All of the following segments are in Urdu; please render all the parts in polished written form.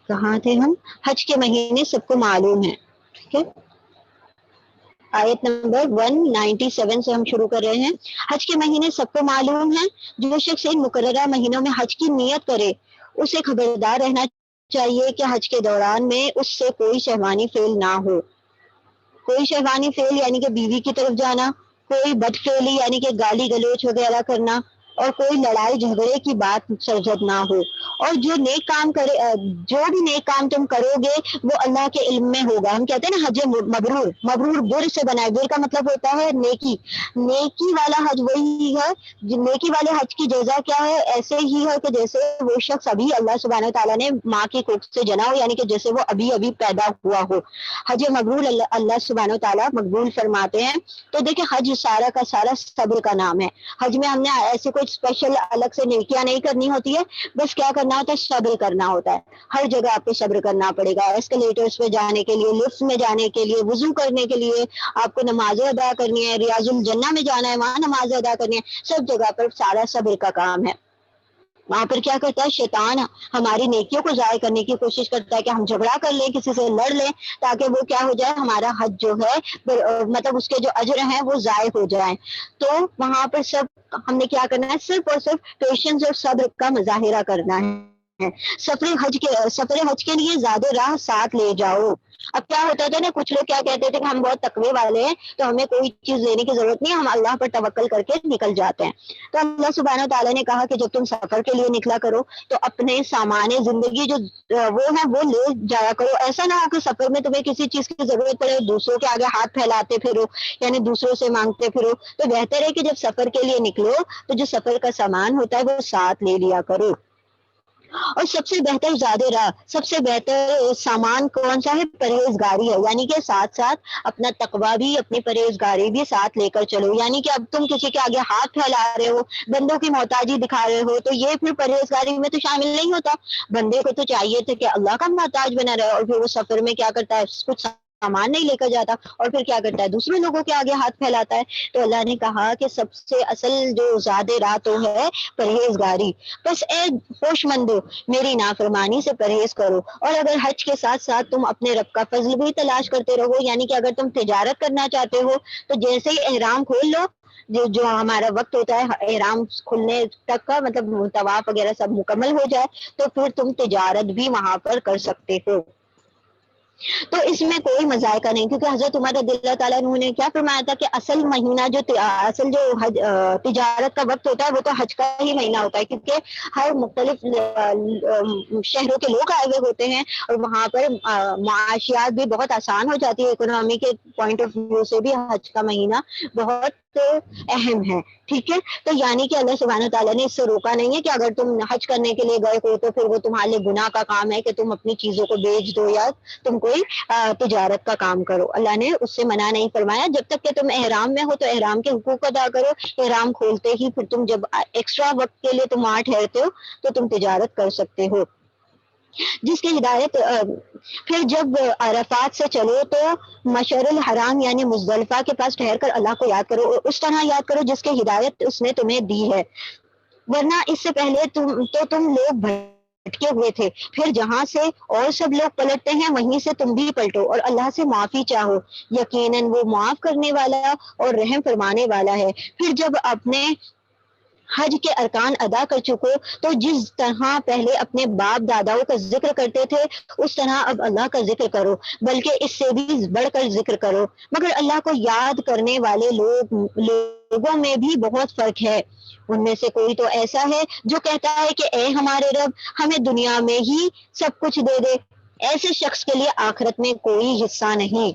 کہاں تھے ہم؟ حج کے مہینے سب کو معلوم ہے. ٹھیک ہے، آیت نمبر 197 سے ہم شروع کر رہے ہیں. حج کے مہینے سب کو معلوم ہیں، جو شخص ان مقررہ مہینوں میں حج کی نیت کرے اسے خبردار رہنا چاہیے کہ حج کے دوران میں اس سے کوئی شہوانی فعل نہ ہو. کوئی شہوانی فعل یعنی کہ بیوی کی طرف جانا، کوئی بد فعلی یعنی کہ گالی گلوچ وغیرہ کرنا، اور کوئی لڑائی جھگڑے کی بات سرزد نہ ہو. اور جو نیک کام کرے جو بھی نیک کام تم کرو گے وہ اللہ کے علم میں ہوگا. ہم کہتے ہیں نا حج مبرور، مبرور بر سے بنا ہے، بر کا مطلب ہوتا ہے نیکی. نیکی والا حج وہی ہے، نیکی والے حج کی جزا کیا ہے؟ ایسے ہی ہے کہ جیسے وہ شخص ابھی اللہ سبحانہ تعالیٰ نے ماں کی کوکھ سے جنا ہو، یعنی کہ جیسے وہ ابھی ابھی پیدا ہوا ہو. حج مقبول اللہ سبحانہ تعالیٰ مقبول فرماتے ہیں. تو دیکھیں حج سارا کا سارا صبر کا نام ہے. حج میں ہم نے ایسے کوئی اسپیشل الگ سے نیکیاں نہیں کرنی ہوتی ہے، بس کیا کرنا ہوتا ہے؟ صبر کرنا ہوتا ہے. ہر جگہ آپ کو صبر کرنا پڑے گا. ایسکلیٹرز پہ جانے کے لیے، لفٹ میں جانے کے لیے، وضو کرنے کے لیے، آپ کو نمازیں ادا کرنی ہے، ریاض الجنہ میں جانا ہے وہاں نمازیں ادا کرنی ہے. سب جگہ پر سارا صبر کا کام ہے. وہاں پر کیا کرتا ہے شیطان؟ ہماری نیکیوں کو ضائع کرنے کی کوشش کرتا ہے کہ ہم جھگڑا کر لیں، کسی سے لڑ لیں، تاکہ وہ کیا ہو جائے؟ ہمارا حج جو ہے مطلب اس کے جو اجر ہیں وہ ضائع ہو جائیں. تو وہاں پر سب ہم نے کیا کرنا ہے؟ صرف اور صرف پیشنس اور صبر کا مظاہرہ کرنا ہے. سفر حج کے لیے زیادہ راہ ساتھ لے جاؤ. اب کیا ہوتا تھا نا، کچھ لوگ کیا کہتے تھے کہ ہم بہت تقوی والے ہیں تو ہمیں کوئی چیز لینے کی ضرورت نہیں، ہم اللہ پر توکل کر کے نکل جاتے ہیں. تو اللہ سبحانہ تعالیٰ نے کہا کہ جب تم سفر کے لیے نکلا کرو تو اپنے سامان زندگی جو وہ ہے وہ لے جایا کرو. ایسا نہ ہو کہ سفر میں تمہیں کسی چیز کی ضرورت پڑے، دوسروں کے آگے ہاتھ پھیلاتے پھرو، یعنی دوسروں سے مانگتے پھرو. تو بہتر ہے کہ جب سفر کے لیے نکلو تو جو سفر کا سامان ہوتا ہے وہ ساتھ لے لیا کرو. اور سب سے بہتر زیادہ راہ، سب سے بہتر سامان کون سا ہے؟ پرہیزگاری ہے. یعنی کہ ساتھ ساتھ اپنا تقوی بھی، اپنی پرہیزگاری بھی ساتھ لے کر چلو. یعنی کہ اب تم کسی کے آگے ہاتھ پھیلا رہے ہو، بندوں کی محتاجی دکھا رہے ہو، تو یہ پھر پرہیزگاری میں تو شامل نہیں ہوتا. بندے کو تو چاہیے تھا کہ اللہ کا محتاج بنا رہے، اور پھر وہ سفر میں کیا کرتا ہے؟ کچھ سامان نہیں لے کر جاتا اور پھر کیا کرتا ہے؟ دوسرے لوگوں کے آگے ہاتھ پھیلاتا ہے. تو اللہ نے کہا کہ سب سے اصل جو زیادہ راہ تو ہے پرہیزگاری. بس اے ہوش مندو، میری نافرمانی سے پرہیز کرو. اور اگر حج کے ساتھ ساتھ تم اپنے رب کا فضل بھی تلاش کرتے رہو، یعنی کہ اگر تم تجارت کرنا چاہتے ہو تو جیسے ہی احرام کھول لو، جو ہمارا وقت ہوتا ہے احرام کھلنے تک کا، مطلب طواف وغیرہ سب مکمل ہو جائے تو پھر تم تجارت بھی وہاں پر کر سکتے ہو. تو اس میں کوئی مذائقہ نہیں، کیونکہ حضرت عمر رضی اللہ تعالیٰ عنہ نے کیا فرمایا تھا کہ اصل مہینہ اصل جو تجارت کا وقت ہوتا ہے وہ تو حج کا ہی مہینہ ہوتا ہے، کیونکہ ہر مختلف شہروں کے لوگ آئے ہوئے ہوتے ہیں اور وہاں پر معاشیات بھی بہت آسان ہو جاتی ہے. اکنامی کے پوائنٹ آف ویو سے بھی حج کا مہینہ بہت اہم ہے. ٹھیک ہے، تو یعنی کہ اللہ سبحانہ تعالیٰ نے اس سے روکا نہیں ہے کہ اگر تم حج کرنے کے لیے گئے ہو تو پھر وہ تمہارے گناہ کا کام ہے کہ تم اپنی چیزوں کو بیچ دو یا تم کوئی تجارت کا کام کرو. اللہ نے اس سے منع نہیں فرمایا. جب تک کہ تم احرام میں ہو تو احرام کے حقوق ادا کرو. احرام کھولتے ہی پھر تم جب ایکسٹرا وقت کے لیے تم وہاں ٹھہرتے ہو تو تم تجارت کر سکتے ہو. جس کی ہدایت پھر جب عرفات سے چلو تو مشعر الحرام یعنی مزدلفہ کے پاس ٹھہر کر اللہ کو یاد کرو، اس طرح یاد کرو جس کی ہدایت اس نے تمہیں دی ہے. ورنہ اس سے پہلے تم لوگ بھٹکے ہوئے تھے. پھر جہاں سے اور سب لوگ پلٹتے ہیں وہیں سے تم بھی پلٹو اور اللہ سے معافی چاہو، یقیناً وہ معاف کرنے والا اور رحم فرمانے والا ہے. پھر جب اپنے حج کے ارکان ادا کر چکو تو جس طرح پہلے اپنے باپ داداؤں کا ذکر کرتے تھے اس طرح اب اللہ کا ذکر کرو، بلکہ اس سے بھی بڑھ کر ذکر کرو. مگر اللہ کو یاد کرنے والے لوگوں میں بھی بہت فرق ہے. ان میں سے کوئی تو ایسا ہے جو کہتا ہے کہ اے ہمارے رب ہمیں دنیا میں ہی سب کچھ دے دے. ایسے شخص کے لیے آخرت میں کوئی حصہ نہیں.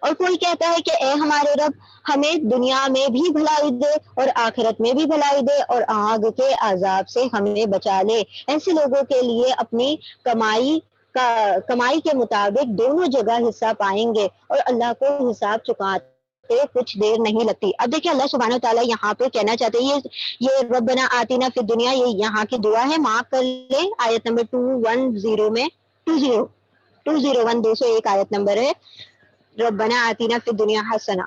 اور کوئی کہتا ہے کہ اے ہمارے رب ہمیں دنیا میں بھی بھلائی دے اور آخرت میں بھی بھلائی دے اور آگ کے عذاب سے ہمیں بچا لے. ایسے لوگوں کے لیے اپنی کمائی کے مطابق دونوں جگہ حصہ پائیں گے اور اللہ کو حساب چکاتے کچھ دیر نہیں لگتی. اب دیکھیں اللہ سبحانہ تعالیٰ یہاں پہ کہنا چاہتے ہیں یہ ربنا آتینا فی الدنیا، یہ یہاں کی دعا ہے، معاف کر لیں. آیت نمبر 210 میں 201 201 آیت نمبر ہے. ربنا آتینا فی الدنیا حسنہ.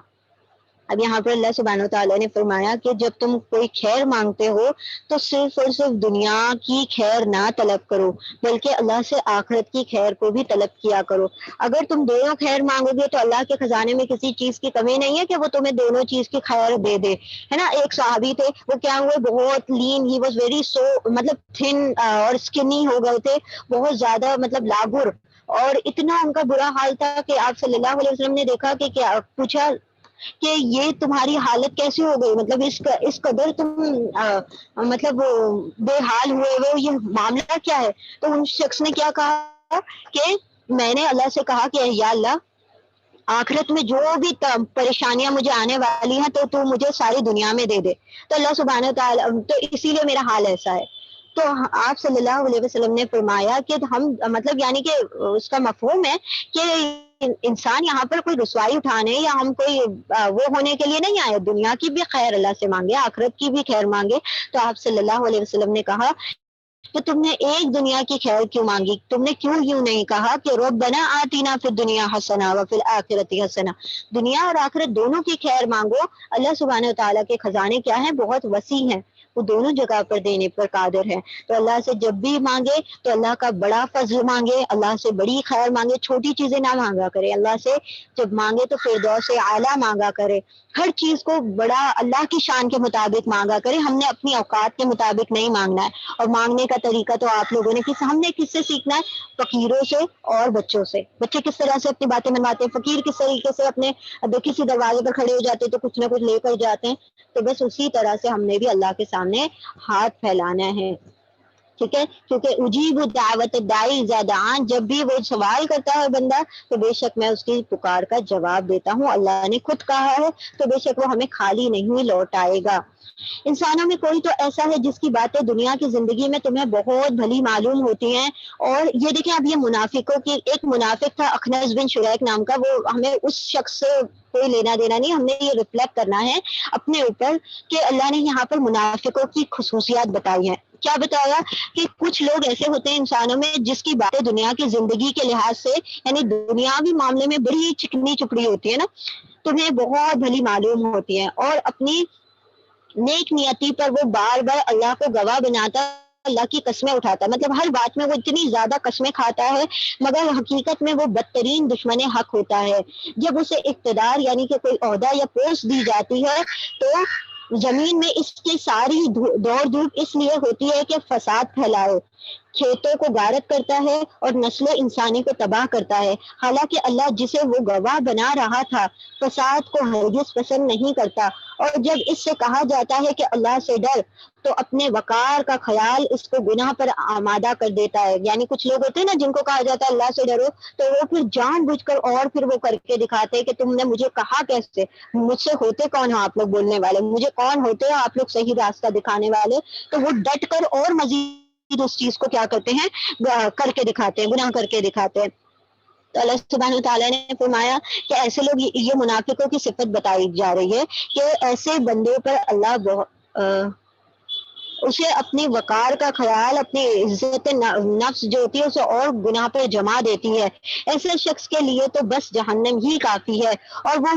اب یہاں پر اللہ سبحانہ تعالیٰ نے فرمایا کہ جب تم کوئی خیر مانگتے ہو تو صرف اور صرف دنیا کی خیر نہ طلب کرو، بلکہ اللہ سے آخرت کی خیر کو بھی طلب کیا کرو۔ اگر تم دونوں خیر مانگو گے تو اللہ کے خزانے میں کسی چیز کی کمی نہیں ہے کہ وہ تمہیں دونوں چیز کی خیر دے دے، ہے نا۔ ایک صحابی تھے، وہ کیا ہوئے، بہت لین، ہی واز ویری سو، مطلب تھن اور اسکنی ہو گئے تھے، بہت زیادہ مطلب لاغر، اور اتنا ان کا برا حال تھا کہ آپ صلی اللہ علیہ وسلم نے دیکھا کہ کیا پوچھا کہ یہ تمہاری حالت کیسی ہو گئی، مطلب اس قدر تم مطلب بے حال ہوئے ہوئے، یہ معاملہ کیا ہے؟ تو ان شخص نے کیا کہا کہ میں نے اللہ سے کہا کہ یا اللہ، آخرت میں جو بھی پریشانیاں مجھے آنے والی ہیں تو مجھے ساری دنیا میں دے دے۔ تو اللہ سبحانہ تعالیٰ، تو اسی لیے میرا حال ایسا ہے۔ تو آپ صلی اللہ علیہ وسلم نے فرمایا کہ ہم مطلب یعنی کہ اس کا مفہوم ہے کہ انسان یہاں پر کوئی رسوائی اٹھانے یا ہم کوئی وہ ہونے کے لیے نہیں آئے، دنیا کی بھی خیر اللہ سے مانگے، آخرت کی بھی خیر مانگے۔ تو آپ صلی اللہ علیہ وسلم نے کہا تو تم نے ایک دنیا کی خیر کیوں مانگی؟ تم نے کیوں یوں نہیں کہا کہ ربنا آتینا فی الدنیا حسنہ وفی الآخرۃ حسنہ؟ دنیا اور آخرت دونوں کی خیر مانگو۔ اللہ سبحانہ تعالیٰ کے خزانے کیا ہیں؟ بہت وسیع ہیں، وہ دونوں جگہ پر دینے پر قادر ہے۔ تو اللہ سے جب بھی مانگے تو اللہ کا بڑا فضل مانگے، اللہ سے بڑی خیر مانگے، چھوٹی چیزیں نہ مانگا کرے۔ اللہ سے جب مانگے تو فردوس اعلیٰ مانگا کرے، ہر چیز کو بڑا اللہ کی شان کے مطابق مانگا کرے۔ ہم نے اپنی اوقات کے مطابق نہیں مانگنا ہے، اور مانگنے کا طریقہ تو آپ لوگوں نے ہم نے کس سے سیکھنا ہے؟ فقیروں سے اور بچوں سے۔ بچے کس طرح سے اپنی باتیں منواتے ہیں، فقیر کس طریقے سے اپنے کسی دروازے پر کھڑے ہو جاتے تو کچھ نہ کچھ لے کر جاتے ہیں۔ تو بس اسی طرح سے ہم نے بھی اللہ کے سامنے ہاتھ پھیلانا ہے، ٹھیک ہے؟ کیونکہ اجیب دعوت دائی اذا دعان، جب بھی وہ سوال کرتا ہے بندہ تو بے شک میں اس کی پکار کا جواب دیتا ہوں۔ اللہ نے خود کہا ہے تو بے شک وہ ہمیں خالی نہیں لوٹائے گا۔ انسانوں میں کوئی تو ایسا ہے جس کی باتیں دنیا کی زندگی میں تمہیں بہت بھلی معلوم ہوتی ہیں، اور یہ دیکھیں اب یہ منافقوں کی، ایک منافق تھا اخنس بن شریک نام کا، وہ ہمیں اس شخص سے کوئی لینا دینا نہیں، ہم نے یہ ریفلیکٹ کرنا ہے اپنے اوپر کہ اللہ نے یہاں پر منافقوں کی خصوصیات بتائی ہیں۔ کیا بتایا کہ کچھ لوگ ایسے ہوتے ہیں انسانوں میں جس کی باتیں دنیا کی زندگی کے لحاظ سے، یعنی دنیاوی معاملے میں بڑی چکنی چپڑی ہوتی ہے نا، تمہیں بہت بھلی معلوم ہوتی ہے، اور اپنی نیک نیتی پر وہ بار بار اللہ کو گواہ بناتا، اللہ کی قسمیں اٹھاتا ہے، مطلب ہر بات میں وہ اتنی زیادہ قسمیں کھاتا ہے، مگر حقیقت میں وہ بدترین دشمن حق ہوتا ہے۔ جب اسے اقتدار یعنی کہ کوئی عہدہ یا پوسٹ دی جاتی ہے تو زمین میں اس کی ساری دوڑ دھوپ اس لیے ہوتی ہے کہ فساد پھیلائے، کھیتوں کو غارت کرتا ہے اور نسل انسانی کو تباہ کرتا ہے۔ حالانکہ اللہ جسے وہ گواہ بنا رہا تھا فساد کو ہرگز پسند نہیں کرتا، اور جب اس سے کہا جاتا ہے کہ اللہ سے ڈر تو اپنے وقار کا خیال اس کو گناہ پر آمادہ کر دیتا ہے۔ یعنی کچھ لوگ ہوتے ہیں نا جن کو کہا جاتا ہے اللہ سے ڈرو، تو وہ پھر جان بوجھ کر اور پھر وہ کر کے دکھاتے کہ تم نے مجھے کہا کیسے، مجھ سے ہوتے کون ہو آپ لوگ بولنے والے، مجھے کون ہوتے ہو آپ لوگ صحیح راستہ دکھانے والے؟ تو وہ ڈٹ کر اور مزید اس چیز کو کیا کرتے ہیں، کر کے دکھاتے ہیں، گناہ کر کے دکھاتے ہیں۔ تو اللہ سبحانہ تعالیٰ نے فرمایا کہ ایسے لوگ، یہ منافقوں کی صفت بتائی جا رہی ہے کہ ایسے بندوں پر اللہ اسے اپنی وقار کا خیال، اپنی عزت نفس جو ہوتی ہے اسے اور گناہ پر جما دیتی ہے۔ ایسے شخص کے لیے تو بس جہنم ہی کافی ہے، اور وہ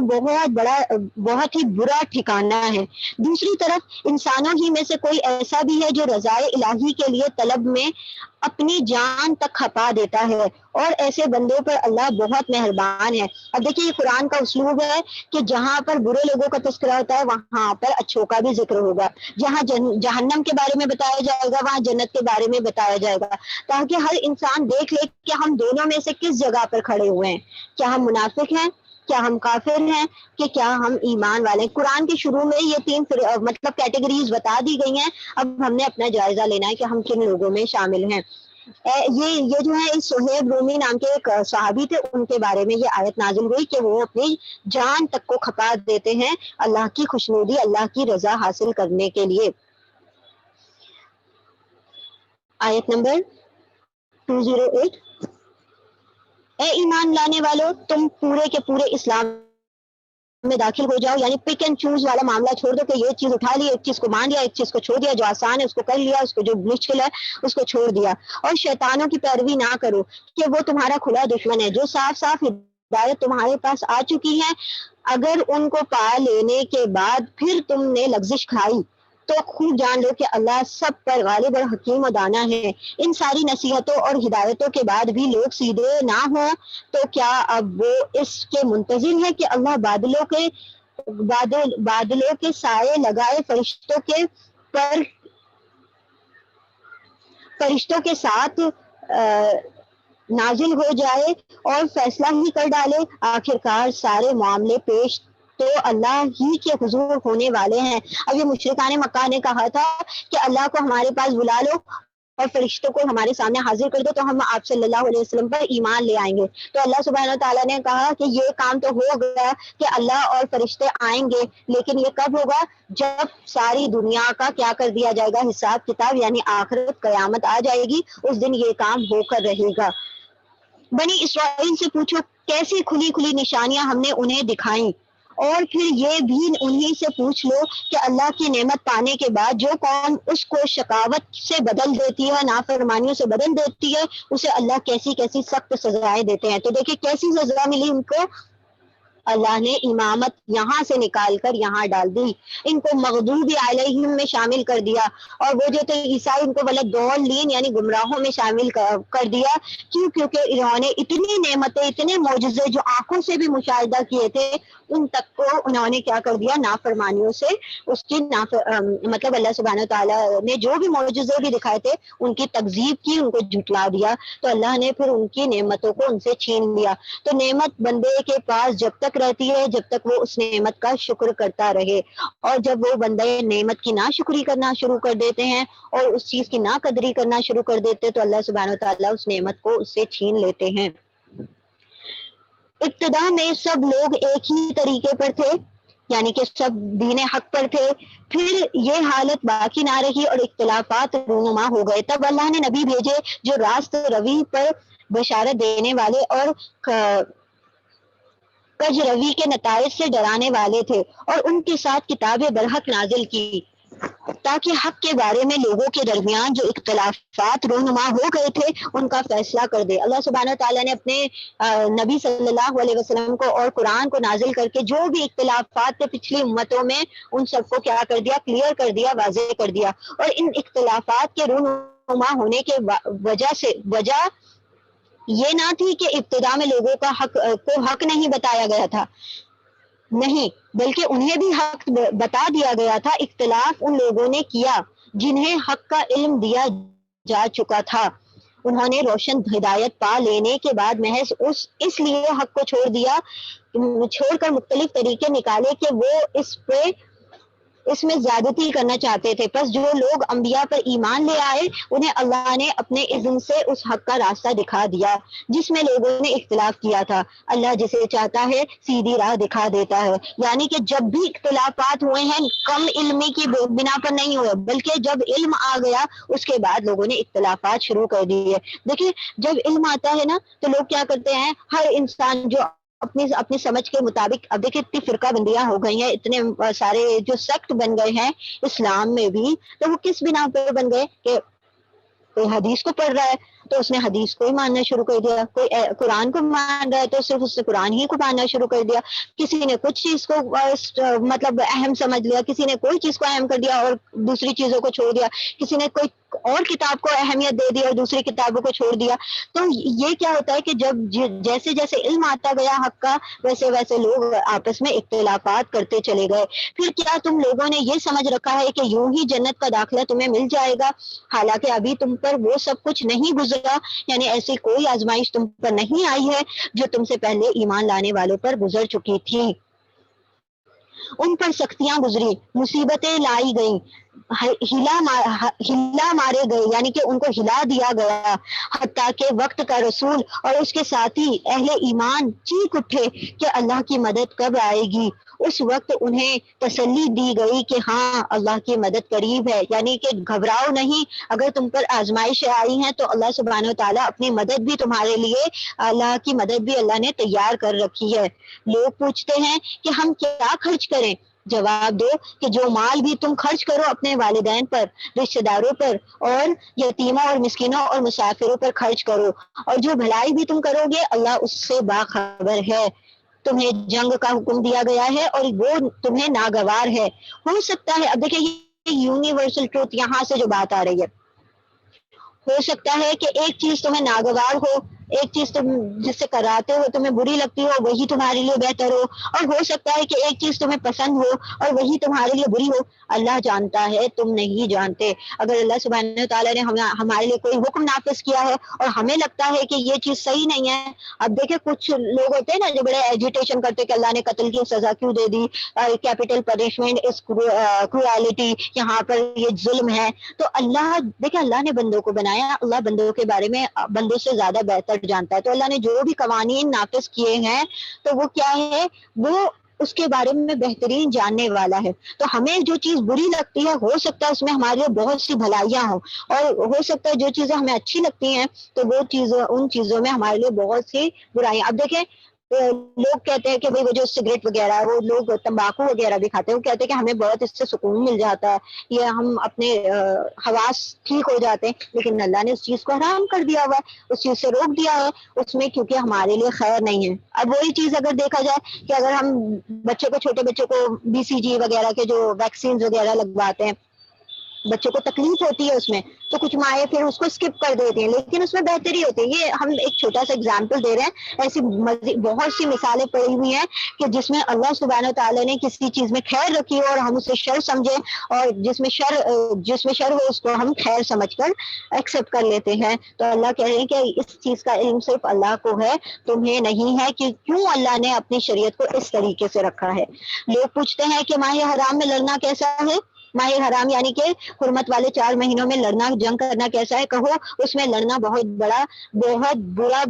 بہت ہی برا ٹھکانہ ہے۔ دوسری طرف انسانوں ہی میں سے کوئی ایسا بھی ہے جو رضائے الہی کے لیے طلب میں اپنی جان تک کھپا دیتا ہے، اور ایسے بندوں پر اللہ بہت مہربان ہے۔ اب دیکھیے یہ قرآن کا اسلوب ہے کہ جہاں پر برے لوگوں کا تذکرہ ہوتا ہے وہاں پر اچھوں کا بھی ذکر ہوگا، جہاں جہنم کے بارے میں بتایا جائے گا وہاں جنت کے بارے میں بتایا جائے گا، تاکہ ہر انسان دیکھ لے کہ ہم دونوں میں سے کس جگہ پر کھڑے ہوئے ہیں، کیا ہم منافق ہیں، کیا ہم کافر ہیں، کہ کیا ہم ایمان والے ہیں۔ قرآن کے شروع میں یہ تین مطلب کیٹیگریز بتا دی گئی ہیں، اب ہم نے اپنا جائزہ لینا ہے کہ ہم کن لوگوں میں شامل ہیں۔ یہ جو ہے سہیب رومی نام کے ایک صحابی تھے، ان کے بارے میں یہ آیت نازل ہوئی کہ وہ اپنی جان تک کو کھپا دیتے ہیں اللہ کی خوشنودی، اللہ کی رضا حاصل کرنے کے لیے۔ آیت نمبر 208، اے ایمان لانے والو، تم پورے کے پورے اسلام میں داخل ہو جاؤ، یعنی پک اینڈ چوز والا معاملہ چھوڑ دو کہ یہ چیز اٹھا لی، ایک چیز کو مان لیا، ایک چیز کو چھوڑ دیا، جو آسان ہے اس کو کر لیا، اس کو جو مشکل ہے اس کو چھوڑ دیا، اور شیطانوں کی پیروی نہ کرو کہ وہ تمہارا کھلا دشمن ہے جو صاف صاف ہدایت تمہارے پاس آ چکی ہے، اگر ان کو پا لینے کے بعد پھر تم نے لغزش کھائی تو خوب جان لو کہ اللہ سب پر غالب اور حکیم و دانا ہے۔ ان ساری نصیحتوں اور ہدایتوں کے بعد بھی لوگ سیدھے نہ ہوں تو کیا اب وہ اس کے منتظر ہے کہ اللہ بادلوں کے سائے لگائے فرشتوں کے ساتھ نازل ہو جائے اور فیصلہ ہی کر ڈالے؟ آخرکار سارے معاملے پیش تو اللہ ہی کے حضور ہونے والے ہیں۔ اب یہ مشرکان مکہ نے کہا تھا کہ اللہ کو ہمارے پاس بلا لو اور فرشتوں کو ہمارے سامنے حاضر کر دو تو ہم آپ صلی اللہ علیہ وسلم پر ایمان لے آئیں گے۔ تو اللہ سبحانہ تعالیٰ نے کہا کہ یہ کام تو ہو گیا کہ اللہ اور فرشتے آئیں گے، لیکن یہ کب ہوگا؟ جب ساری دنیا کا کیا کر دیا جائے گا؟ حساب کتاب، یعنی آخرت، قیامت آ جائے گی، اس دن یہ کام ہو کر رہے گا۔ بنی اسرائیل سے پوچھو کیسی کھلی کھلی نشانیاں ہم نے انہیں دکھائیں، اور پھر یہ بھی انہی سے پوچھ لو کہ اللہ کی نعمت پانے کے بعد جو قوم اس کو شقاوت سے بدل دیتی ہے، نافرمانیوں سے بدل دیتی ہے، اسے اللہ کیسی کیسی سخت سزائیں دیتے ہیں۔ تو دیکھیں کیسی سزا ملی ان کو، اللہ نے امامت یہاں سے نکال کر یہاں ڈال دی، ان کو مغضوب علیہم میں شامل کر دیا، اور وہ جو تھے عیسائی ان کو ولدالین یعنی گمراہوں میں شامل کر دیا۔ کیوں؟ کیونکہ انہوں نے اتنی نعمتیں، اتنے معجزے جو آنکھوں سے بھی مشاہدہ کیے تھے، ان تک کو انہوں نے کیا کر دیا؟ نافرمانیوں سے اس کی مطلب اللہ سبحانہ تعالیٰ نے جو بھی معجزے بھی دکھائے تھے ان کی تکذیب کی، ان کو جھٹلا دیا، تو اللہ نے پھر ان کی نعمتوں کو ان سے چھین لیا۔ تو نعمت بندے کے پاس جب تک رہتی ہے جب تک وہ اس نعمت کا شکر کرتا رہے، اور جب وہ بندے نعمت کی ناشکری کرنا شروع کر دیتے ہیں اور اس چیز کی ناقدری کرنا شروع کر دیتے تو اللہ سبحانہ وتعالیٰ اس نعمت کو اس سے چھین لیتے ہیں۔ ابتدا میں سب لوگ ایک ہی طریقے پر تھے، یعنی کہ سب دین حق پر تھے، پھر یہ حالت باقی نہ رہی اور اختلافات رونما ہو گئے، تب اللہ نے نبی بھیجے جو راست روی پر بشارت دینے والے اور کج روی کے نتائج سے ڈرانے والے تھے، اور ان کے ساتھ کتاب برحق نازل کی تاکہ حق کے بارے میں لوگوں کے درمیان جو اختلافات رونما ہو گئے تھے ان کا فیصلہ کر دے۔ اللہ سبحانہ تعالیٰ نے اپنے نبی صلی اللہ علیہ وسلم کو اور قرآن کو نازل کر کے جو بھی اختلافات تھے پچھلی امتوں میں ان سب کو کیا کر دیا؟ کلیئر کر دیا، واضح کر دیا، اور ان اختلافات کے رونما ہونے کے وجہ یہ نہ تھی کہ ابتدا میں لوگوں کا حق نہیں بتایا گیا تھا، نہیں، بلکہ انہیں بھی حق بتا دیا گیا تھا۔ اختلاف ان لوگوں نے کیا جنہیں حق کا علم دیا جا چکا تھا، انہوں نے روشن ہدایت پا لینے کے بعد محض اس لیے حق کو چھوڑ کر مختلف طریقے نکالے کہ وہ اس میں زیادتی کرنا چاہتے تھے۔ پس جو لوگ انبیاء پر ایمان لے آئے انہیں اللہ نے اپنے اذن سے اس حق کا راستہ دکھا دیا جس میں لوگوں نے اختلاف کیا تھا۔ اللہ جسے چاہتا ہے سیدھی راہ دکھا دیتا ہے، یعنی کہ جب بھی اختلافات ہوئے ہیں کم علمی کی بنا پر نہیں ہوئے، بلکہ جب علم آ گیا اس کے بعد لوگوں نے اختلافات شروع کر دیے۔ دیکھیں جب علم آتا ہے نا تو لوگ کیا کرتے ہیں، ہر انسان جو اپنی سمجھ کے مطابق، اب دیکھیں اتنی فرقہ بندیاں ہو گئی ہیں، اتنے سارے جو سیکٹ بن گئے ہیں اسلام میں بھی، تو وہ کس بنا پر بن گئے کہ کوئی حدیث کو پڑھ رہا ہے تو اس نے حدیث کو ہی ماننا شروع کر دیا، کوئی قرآن کو مان رہا ہے تو صرف اس نے قرآن ہی کو ماننا شروع کر دیا، کسی نے کچھ چیز کو مطلب اہم سمجھ لیا، کسی نے کوئی چیز کو اہم کر دیا اور دوسری چیزوں کو چھوڑ دیا، کسی نے کوئی اور کتاب کو اہمیت دے دی اور دوسری کتابوں کو چھوڑ دیا۔ تو یہ کیا ہوتا ہے کہ جب جیسے جیسے علم آتا گیا حق کا ویسے ویسے لوگ آپس میں اختلافات کرتے چلے گئے۔ پھر کیا تم لوگوں نے یہ سمجھ رکھا ہے کہ یوں ہی جنت کا داخلہ تمہیں مل جائے گا، حالانکہ ابھی تم پر وہ سب کچھ نہیں گزرا، یعنی ایسی کوئی آزمائش تم پر نہیں آئی ہے جو تم سے پہلے ایمان لانے والوں پر گزر چکی تھی۔ ان پر سختیاں گزری، مصیبتیں لائی گئیں، ہلا مارے گئے، یعنی کہ ان کو ہلا دیا گیا، حتیٰ کہ وقت کا رسول اور اس کے ساتھی اہل ایمان چیخ اٹھے کہ اللہ کی مدد کب آئے گی۔ اس وقت انہیں تسلی دی گئی کہ ہاں اللہ کی مدد قریب ہے، یعنی کہ گھبراؤ نہیں، اگر تم پر آزمائشیں آئی ہیں تو اللہ سبحانہ وتعالیٰ اپنی مدد بھی تمہارے لیے، اللہ کی مدد بھی اللہ نے تیار کر رکھی ہے۔ لوگ پوچھتے ہیں کہ ہم کیا خرچ کریں، جواب دو کہ جو مال بھی تم خرچ کرو اپنے والدین پر، رشتہ داروں پر، اور یتیموں اور مسکینوں اور مسافروں پر خرچ کرو، اور جو بھلائی بھی تم کرو گے اللہ اس سے باخبر ہے۔ تمہیں جنگ کا حکم دیا گیا ہے اور وہ تمہیں ناگوار ہے۔ ہو سکتا ہے، اب دیکھیں یہ یونیورسل ٹروتھ یہاں سے جو بات آ رہی ہے، ہو سکتا ہے کہ ایک چیز تمہیں ناگوار ہو، ایک چیز تم جس سے کراتے ہو تمہیں بری لگتی ہو وہی تمہارے لیے بہتر ہو، اور ہو سکتا ہے کہ ایک چیز تمہیں پسند ہو اور وہی تمہارے لیے بری ہو۔ اللہ جانتا ہے، تم نہیں جانتے۔ اگر اللہ سبحانہ تعالیٰ نے ہمارے لیے کوئی حکم نافذ کیا ہے اور ہمیں لگتا ہے کہ یہ چیز صحیح نہیں ہے، اب دیکھیں کچھ لوگ ہوتے ہیں نا جو بڑے ایجیٹیشن کرتے کہ اللہ نے قتل کی سزا کیوں دے دی، کیپٹل پنشمنٹ از کروالٹی، یہاں پر یہ ظلم ہے۔ تو اللہ دیکھیں، اللہ نے بندوں کو بنایا، اللہ بندوں کے بارے میں بندوں سے زیادہ بہتر جانتا ہے۔ تو اللہ نے جو بھی قوانین نافذ کیے ہیں تو وہ کیا ہے، وہ اس کے بارے میں بہترین جاننے والا ہے۔ تو ہمیں جو چیز بری لگتی ہے ہو سکتا ہے اس میں ہمارے لیے بہت سی بھلائیاں ہوں، اور ہو سکتا ہے جو چیزیں ہمیں اچھی لگتی ہیں تو وہ چیزیں، ان چیزوں میں ہمارے لیے بہت سی برائیاں۔ اب دیکھیں لوگ کہتے ہیں کہ بھئی وہ جو سگریٹ وغیرہ، وہ لوگ تمباکو وغیرہ بھی کھاتے ہیں، وہ کہتے ہیں کہ ہمیں بہت اس سے سکون مل جاتا ہے، یہ ہم اپنے حواس ٹھیک ہو جاتے ہیں، لیکن اللہ نے اس چیز کو حرام کر دیا ہوا ہے، اس چیز سے روک دیا ہے اس میں، کیونکہ ہمارے لیے خیر نہیں ہے۔ اب وہی چیز اگر دیکھا جائے کہ اگر ہم بچوں کو، چھوٹے بچوں کو BCG وغیرہ کے جو ویکسین وغیرہ لگواتے ہیں، بچوں کو تکلیف ہوتی ہے اس میں، تو کچھ مائیں پھر اس کو اسکپ کر دیتی ہیں، لیکن اس میں بہتری ہوتی ہے۔ یہ ہم ایک چھوٹا سا اگزامپل دے رہے ہیں، ایسی بہت سی مثالیں پڑی ہوئی ہیں کہ جس میں اللہ سبحانہ تعالیٰ نے کسی چیز میں خیر رکھی ہو اور ہم اسے شر سمجھے، اور جس میں شر ہو اس کو ہم خیر سمجھ کر ایکسپٹ کر لیتے ہیں۔ تو اللہ کہہ رہے ہیں کہ اس چیز کا علم صرف اللہ کو ہے، تمہیں نہیں ہے، کہ کیوں اللہ نے اپنی شریعت کو اس طریقے سے رکھا ہے۔ لوگ پوچھتے ہیں کہ ماہ حرام میں لڑنا کیسا ہے، ماہ حرام یعنی کہ حرمت والے 4 مہینوں میں لڑنا، جنگ کرنا کیسا ہے؟ کہو اس میں لڑنا بہت برا